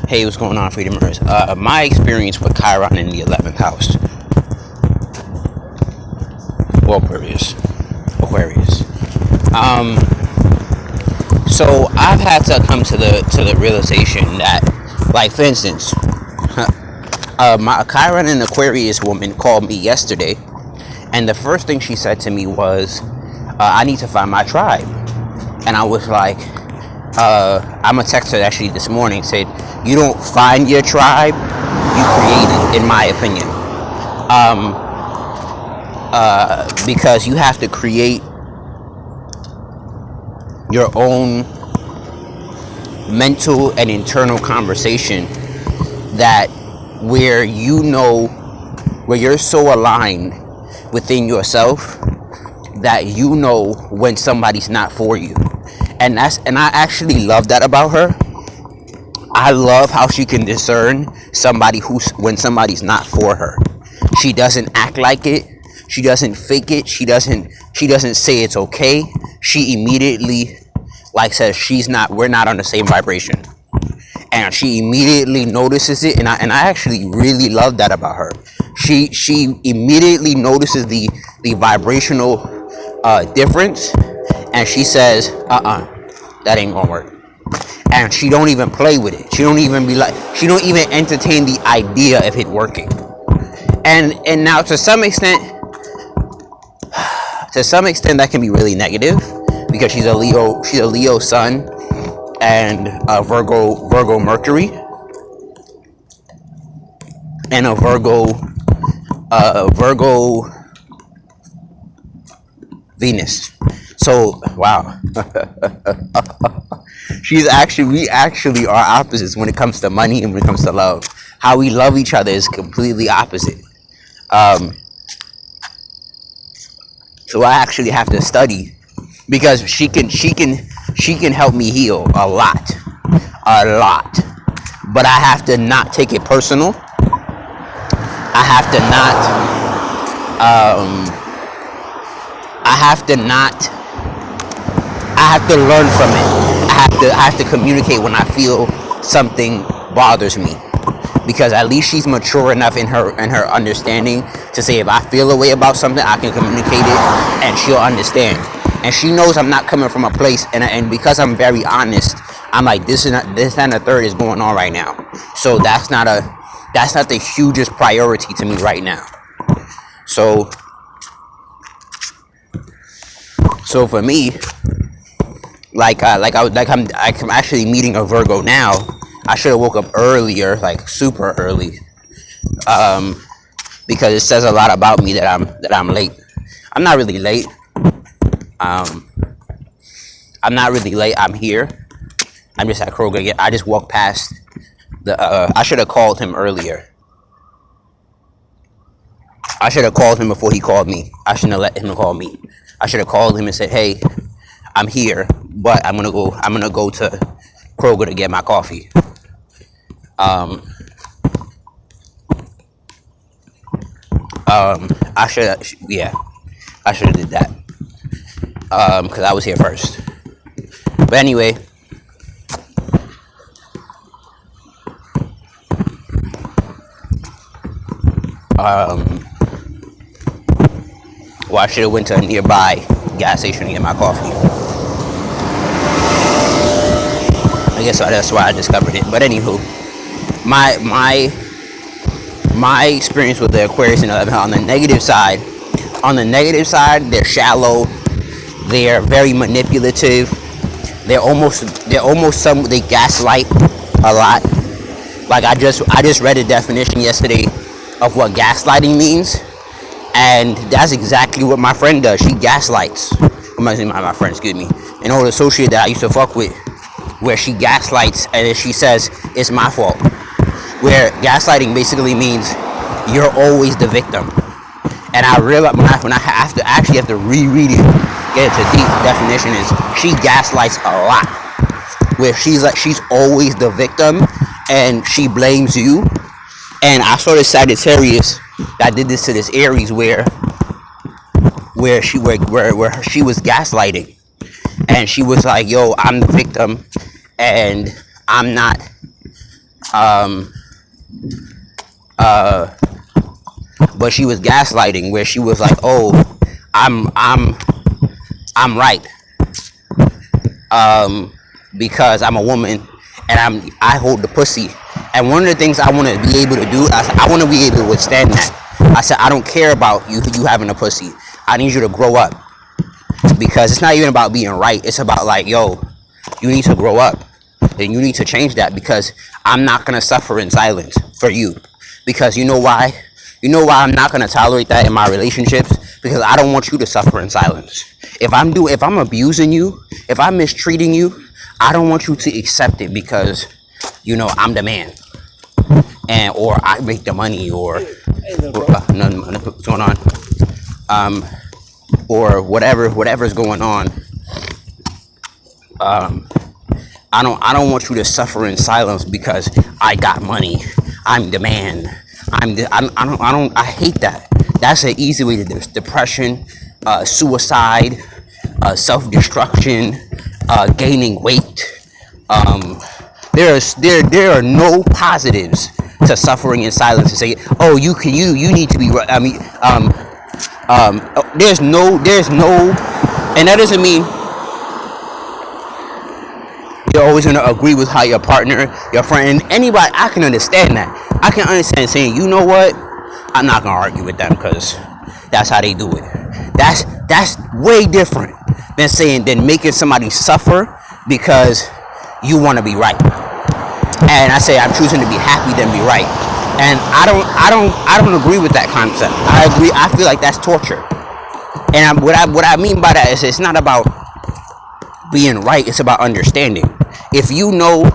Hey, what's going on, Freedomers? My experience with Chiron in the 11th house. Well, Aquarius. So I've had to come to the realization that, like, for instance, my Chiron and Aquarius woman called me yesterday, and the first thing she said to me was, "I need to find my tribe," and I was like, I'm a texter actually this morning said, "You don't find your tribe, you create it," in my opinion. Because you have to create your own mental and internal conversation that where where you're so aligned within yourself that you know when somebody's not for you. And I actually love that about her. I love how she can discern when somebody's not for her. She doesn't act like it. She doesn't fake it. She doesn't say it's okay. She immediately says we're not on the same vibration. And she immediately notices it, and I actually really love that about her. She immediately notices the vibrational difference, and she says, that ain't gonna work. And she don't even play with it. She don't even entertain the idea of it working. And now to some extent that can be really negative because she's a Leo sun and a Virgo Mercury and a Virgo Venus. So wow. We actually are opposites when it comes to money and when it comes to love. How we love each other is completely opposite. So I actually have to study because she can help me heal a lot. But I have to not take it personal. I have to learn from it. I have to communicate when I feel something bothers me, because at least she's mature enough in her understanding to say if I feel a way about something, I can communicate it and she'll understand. And she knows I'm not coming from a place, and because I'm very honest, I'm like, this and the third is going on right now. So that's not the hugest priority to me right now. So for me, I'm actually meeting a Virgo now. I should have woke up earlier, like super early, because it says a lot about me that I'm late. I'm not really late. I'm not really late. I'm here. I'm just at Kroger. I just walked past I should have called him earlier. I should have called him before he called me. I shouldn't have let him call me. I should have called him and said, "Hey, I'm here, but I'm gonna go to Kroger to get my coffee." I should have did that. Because I was here first. But anyway, I should have went to a nearby gas station to get my coffee. I guess that's why I discovered it. But anywho, my experience with the Aquarius in 11th house, on the negative side, they're shallow, they're very manipulative, they gaslight a lot. Like I just read a definition yesterday of what gaslighting means, and that's exactly what my friend does. She gaslights. My friend, excuse me, an old associate that I used to fuck with, where she gaslights and then she says it's my fault. Where gaslighting basically means you're always the victim. And I realized when I have to reread it, get into deep definition, is she gaslights a lot. Where she's always the victim and she blames you. And I saw this Sagittarius that did this to this Aries where she was gaslighting, and she was like, "Yo, I'm the victim, and I'm not Um, but she was gaslighting, where she was like, "Oh, I'm right, because I'm a woman and I hold the pussy." And one of the things I want to be able to do, I want to be able to withstand that. I said, I don't care about you having a pussy. I need you to grow up, because it's not even about being right. It's about like, yo, you need to grow up, and you need to change that, because I'm not gonna suffer in silence for you. Because you know why? You know why I'm not gonna tolerate that in my relationships? Because I don't want you to suffer in silence. If I'm abusing you, if I'm mistreating you, I don't want you to accept it, because I'm the man, and or I make the money, or nothing, what's going on, or whatever's going on. I don't want you to suffer in silence because I got money. I'm the man. I hate that. That's an easy way to do this. Depression, suicide, self-destruction, gaining weight. There are no positives to suffering in silence. To say, oh, you need to be. I mean, there's no, and that doesn't mean you're always gonna agree with how your partner, your friend, anybody. I can understand that. I can understand saying, you know what, I'm not gonna argue with them because that's how they do it. That's way different than making somebody suffer because you want to be right. And I say I'm choosing to be happy than be right. And I don't agree with that concept. I feel like that's torture. And what I mean by that is, it's not about being right, it's about understanding. If you know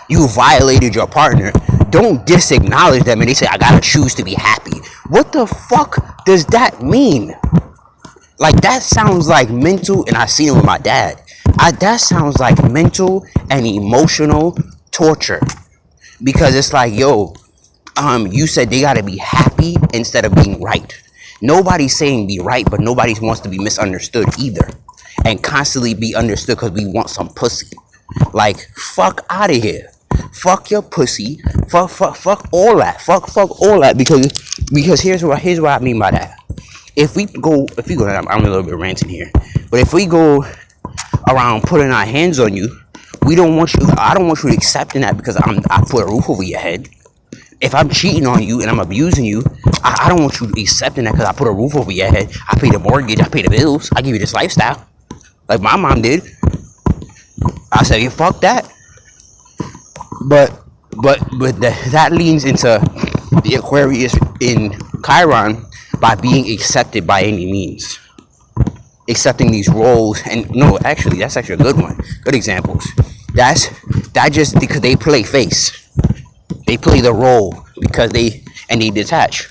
you violated your partner, don't disacknowledge them and they say, I gotta choose to be happy. What the fuck does that mean? Like, that sounds like mental, and I seen it with my dad. That sounds like mental and emotional torture. Because it's like, yo, you said they gotta be happy instead of being right. Nobody's saying be right, but nobody wants to be misunderstood either. And constantly be understood because we want some pussy. Like, fuck out of here. Fuck your pussy. Fuck all that. Fuck all that. Because here's what I mean by that. If we go, I'm a little bit ranting here, but if we go around putting our hands on you, I don't want you accepting that because I put a roof over your head. If I'm cheating on you and I'm abusing you, I don't want you accepting that because I put a roof over your head. I pay the mortgage, I pay the bills, I give you this lifestyle, like my mom did. I said, you fuck that. But that leans into the Aquarius in Chiron by being accepted by any means. Accepting these roles, and no, actually, that's actually a good one. Good examples. That just because they play face. They play the role because they detach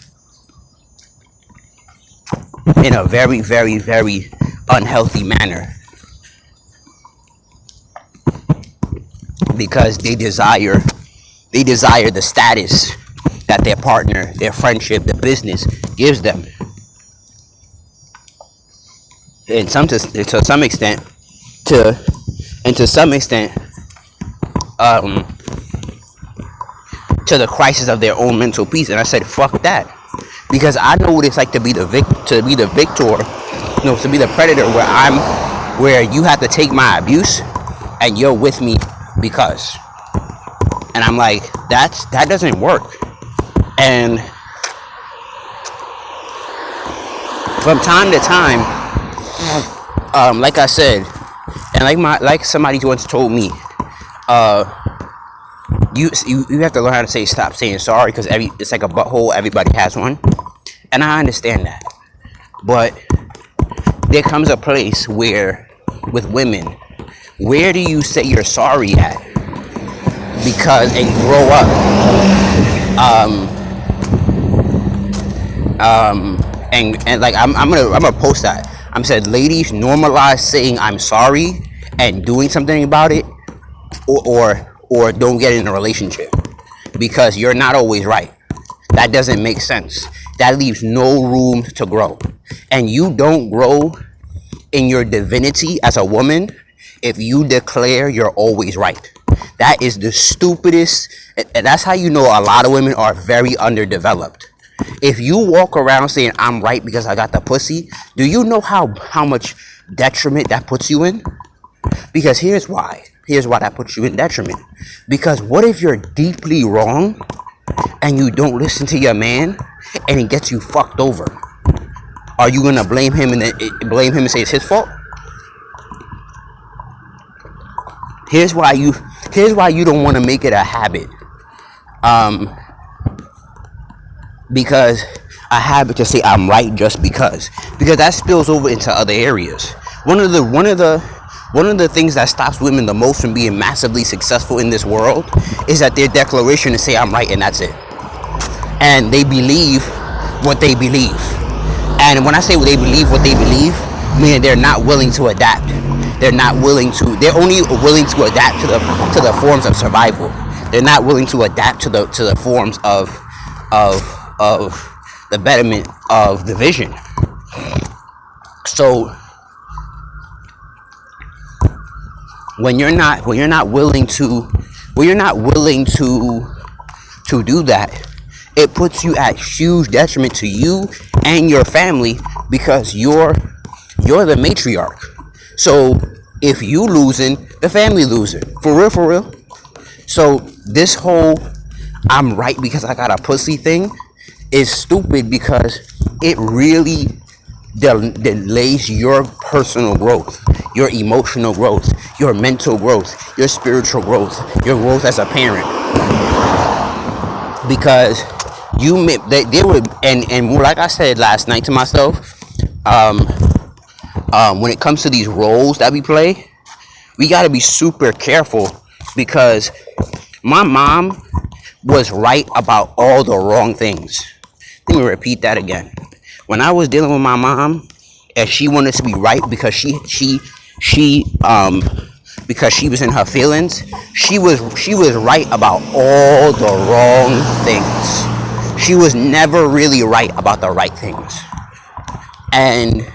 in a very, very, very unhealthy manner. Because they desire the status that their partner, their friendship, the business gives them. And to some extent, to the crisis of their own mental peace. And I said, fuck that, because I know what it's like to be the victor, to be the predator, where you have to take my abuse and you're with me because. And I'm like, that doesn't work. And from time to time, like I said, and like somebody once told me, you have to learn how to stop saying sorry, because it's like a butthole, everybody has one. And I understand that. But there comes a place where, with women, where do you say you're sorry at? Because, and grow up. And like I'm gonna post that. I'm said, ladies, normalize saying I'm sorry and doing something about it, or don't get in a relationship, because you're not always right. That doesn't make sense. That leaves no room to grow. And you don't grow in your divinity as a woman if you declare you're always right. That is the stupidest, and that's how you know a lot of women are very underdeveloped. If you walk around saying I'm right because I got the pussy, do you know how much detriment that puts you in? Because here's why. Here's why that puts you in detriment. Because what if you're deeply wrong and you don't listen to your man and it gets you fucked over? Are you gonna blame him and say it's his fault? Here's why you don't want to make it a habit. Because a habit to say I'm right just because that spills over into other areas. One of the things that stops women the most from being massively successful in this world is that their declaration to say I'm right and that's it. And they believe what they believe. And when I say they believe what they believe, meaning they're not willing to adapt. They're only willing to adapt to the forms of survival. They're not willing to adapt to the forms of the betterment of the vision. So when you're not willing to do that, it puts you at huge detriment to you and your family, because you're the matriarch. So if you losing, the family losing. For real. So this whole I'm right because I got a pussy thing is stupid, because it really delays your personal growth, your emotional growth, your mental growth, your spiritual growth, your growth as a parent. Because they were, and like I said last night to myself, when it comes to these roles that we play, we got to be super careful, because my mom was right about all the wrong things. Let me repeat that again. When I was dealing with my mom, and she wanted to be right because she was in her feelings, she was right about all the wrong things. She was never really right about the right things. And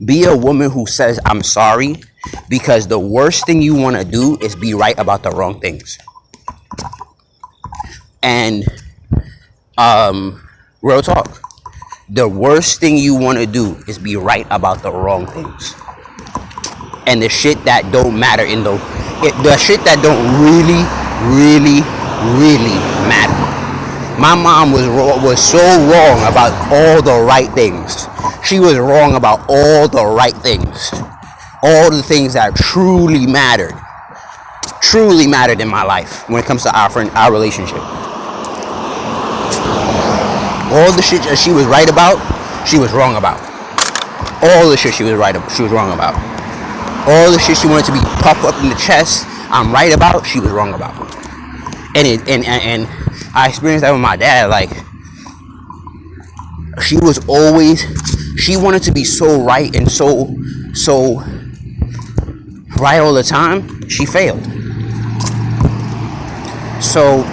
be a woman who says I'm sorry, because the worst thing you want to do is be right about the wrong things. And real talk, the worst thing you want to do is be right about the wrong things. And the shit that don't matter the shit that don't really matter. My mom was so wrong about all the right things. She was wrong about all the right things. All the things that truly mattered in my life when it comes to our relationship. All the shit that she was right about, she was wrong about. All the shit she was wrong about. All the shit she wanted to be puffed up in the chest, I'm right about, she was wrong about. And I experienced that with my dad. Like, she wanted to be so right and so right all the time. She failed. So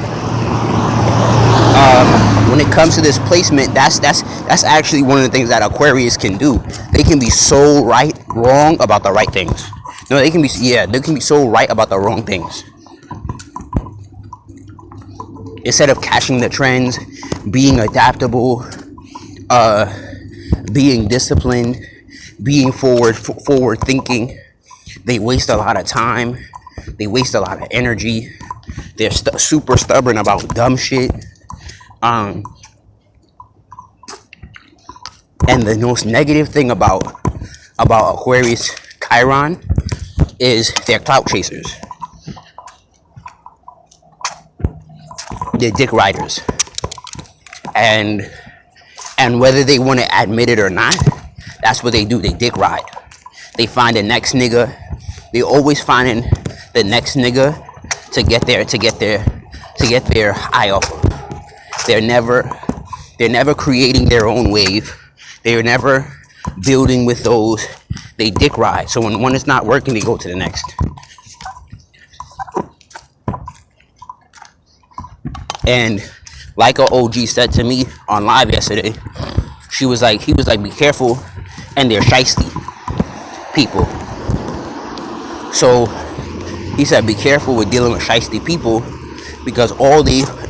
when it comes to this placement, that's actually one of the things that Aquarius can do. They can be so wrong about the right things. No, they can be so right about the wrong things. Instead of catching the trends, being adaptable, being disciplined, being forward thinking, they waste a lot of time. They waste a lot of energy. They're super stubborn about dumb shit. And the most negative thing about Aquarius Chiron is they're clout chasers. They're dick riders. And whether they want to admit it or not, that's what they do. They dick ride. They find the next nigga. They always finding the next nigga to get their eye off of. They're never creating their own wave. They're never building with those. They dick ride. So when one is not working, they go to the next. And like an OG said to me on live yesterday, he was like, be careful, and they're shiesty. people. So he said, be careful with dealing with shiesty people, because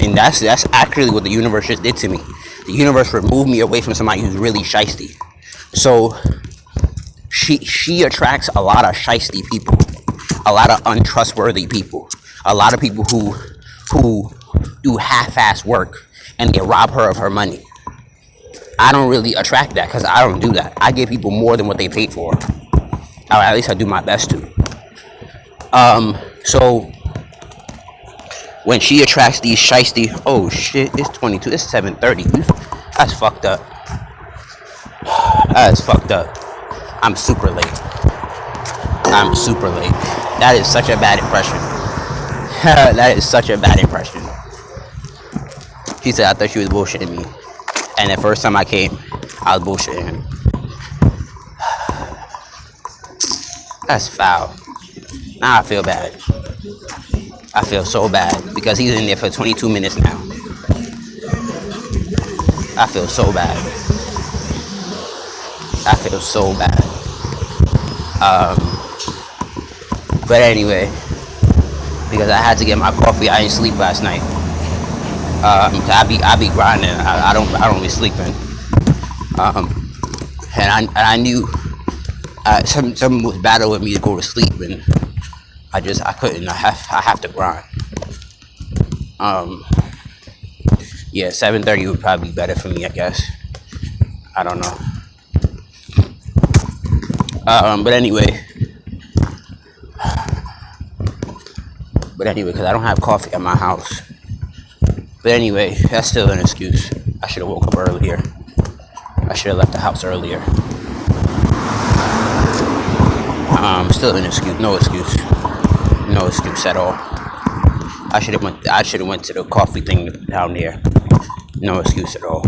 and that's actually what the universe just did to me. The universe removed me away from somebody who's really shiesty. So she attracts a lot of shiesty people, a lot of untrustworthy people, a lot of people who do half-ass work and they rob her of her money. I don't really attract that because I don't do that. I give people more than what they paid for. Or at least I do my best to. So when she attracts these shiesty, oh shit, it's 22, it's 7:30. That's fucked up. That is fucked up. I'm super late. That is such a bad impression. That is such a bad impression. She said, I thought she was bullshitting me. And the first time I came, I was bullshitting him. That's foul. Now I feel bad. I feel so bad because he's in there for 22 minutes now. I feel so bad. But anyway, because I had to get my coffee, I didn't sleep last night. I be grinding. I don't be sleeping. And I knew something was battling with me to go to sleep, and I couldn't. I have to grind. Yeah, 7:30 would probably be better for me, I guess. I don't know. But anyway, because I don't have coffee at my house. But anyway, that's still an excuse. I should have woke up earlier. I should have left the house earlier. Still an excuse. No excuse at all. I should have went to the coffee thing down there. No excuse at all.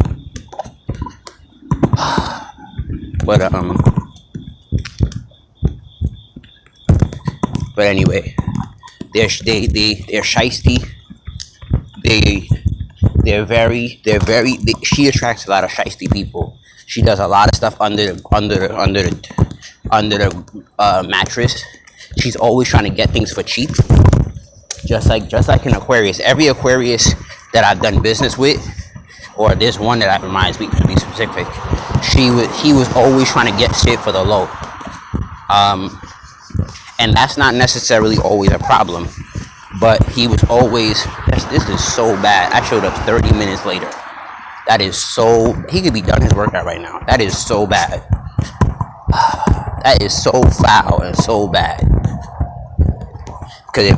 But anyway, they're shiesty. She attracts a lot of shiesty people. She does a lot of stuff under the mattress. She's always trying to get things for cheap. Just like an Aquarius. Every Aquarius that I've done business with, or this one that reminds me, to be specific, he was always trying to get shit for the low. And that's not necessarily always a problem, but he was always, this is so bad. I showed up 30 minutes later. That is so, he could be done his workout right now. That is so bad. That is so foul and so bad. Because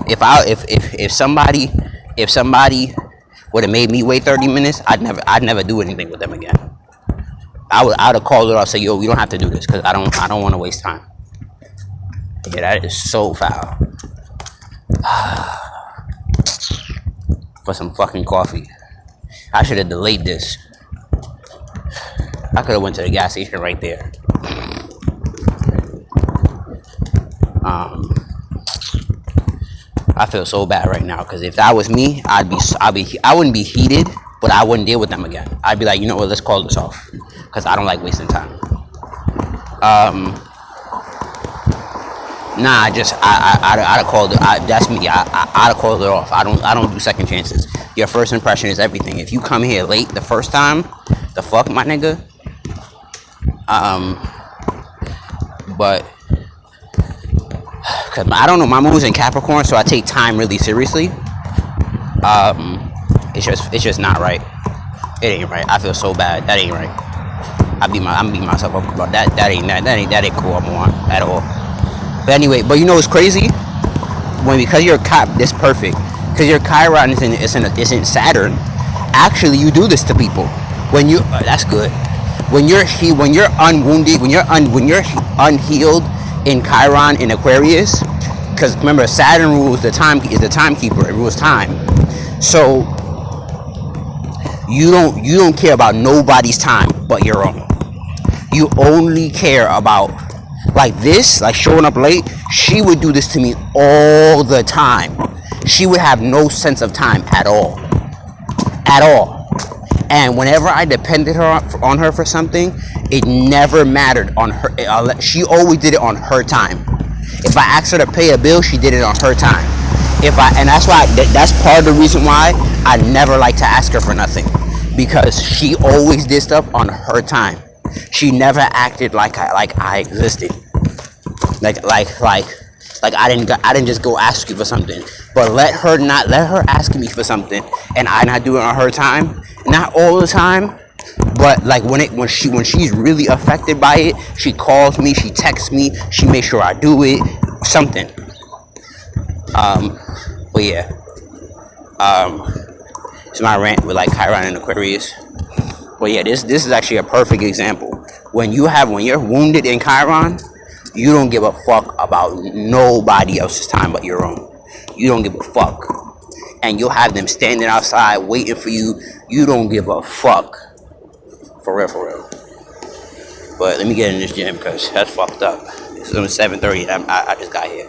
if somebody would have made me wait 30 minutes, I'd never do anything with them again. I would have called it off, say, yo, we don't have to do this because I don't want to waste time. Yeah, that is so foul. For some fucking coffee. I should have delayed this. I could have went to the gas station right there. I feel so bad right now because if that was me, I wouldn't be heated, but I wouldn't deal with them again. I'd be like, you know what, let's call this off because I don't like wasting time. Nah, I'd have called it. That's me. I'd have called it off. I don't do second chances. Your first impression is everything. If you come here late the first time, the fuck, my nigga. But because I don't know, my moon's in Capricorn, so I take time really seriously. It's just not right. It ain't right. I feel so bad. That ain't right. I'm beating myself up about that. That ain't cool. I'm on at all. But anyway, but you know what's crazy? Because your this perfect. Because your Chiron is in Saturn. Actually, you do this to people. That's good. When you're unwounded, when you're unhealed in Chiron in Aquarius, because remember Saturn rules the timekeeper. It rules time. So you don't care about nobody's time but your own. You only care about like showing up late. She would do this to me all the time. She would have no sense of time at all. And whenever I depended on her for something, It never mattered on her. She always did it on her time. If I asked her to pay a bill, she did it on her time. And that's why, that's part of the reason why I never like to ask her for nothing, because she always did stuff on her time. She never acted like I existed. Like I didn't just go ask you for something. But let her ask me for something and I not do it on her time. Not all the time, but like when she's really affected by it, she calls me, she texts me, she makes sure I do it, something. But yeah, it's my rant with like Chiron and Aquarius. But yeah, this is actually a perfect example. When you're wounded in Chiron, you don't give a fuck about nobody else's time but your own. You don't give a fuck. And you'll have them standing outside waiting for you. You don't give a fuck. For real, for real. But let me get in this gym because that's fucked up. It's only 7:30 and I just got here.